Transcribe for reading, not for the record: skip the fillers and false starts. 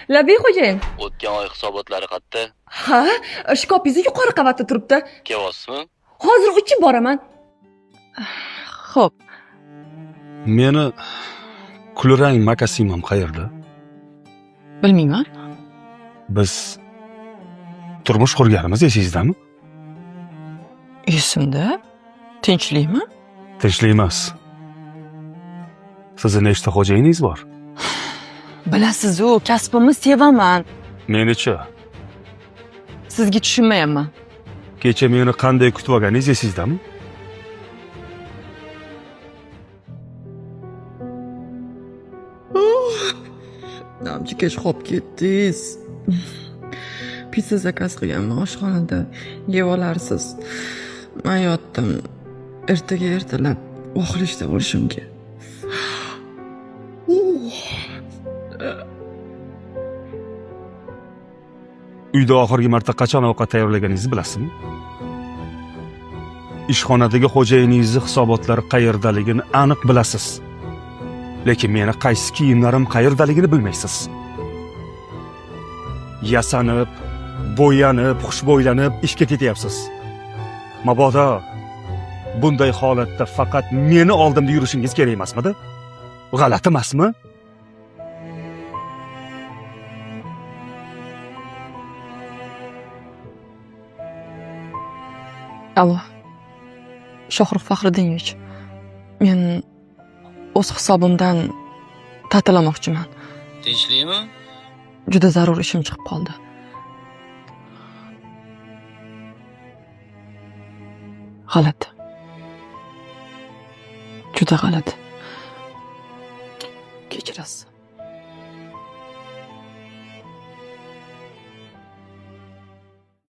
Labiy xo'jayin. O'tgan oy hisobotlari qayerda? Ha, shkopingiz yuqori qavatda turibdi. Kelyapsizmi? Hozir uchib boraman. Xo'p. Meni kulrang makasimam qayerda? Bilmayman. Biz turmush qurganimiz esingizdami? Esimda. Tinchlikmi? Tinchlik emas. Sizni nechta xo'jayiningiz bor? Bilasiz-ku, kasbimni sevaman. Menichi? Sizga tushunmayapman. Kecha meni qanday kutib olganingiz esingizdami? Namchi kech qolib ketdingiz. Pizza zakaz qilganman oshxonada. Yeb olarsiz. Men yotdim. Ertaga ertalab oxirishda bo'lishim kerak. Uyda oxirgi marta qachon ovqat tayyorlaganingizni bilasizmi? Ishxonadagi xo'jayiningizni hisobotlari qayerdaligini aniq bilasiz. Lekin meni qaysi kiyimlarim qayerdaligini bilmaysiz. Yasanib, bo'yanib, xushbo'ylanib ishga ketyapsiz. Mabodo bunday holatda faqat meni oldimda yurishingiz kerak emasmidi? G'alati emasmi? Allo. Shohrux Faxriddinov. Men o'z hisobimdan ta'tillamoqchiman. Tinchlikmi? Juda zarur ishim chiqib qoldi. G'alati. Juda g'alati. Kechirasiz.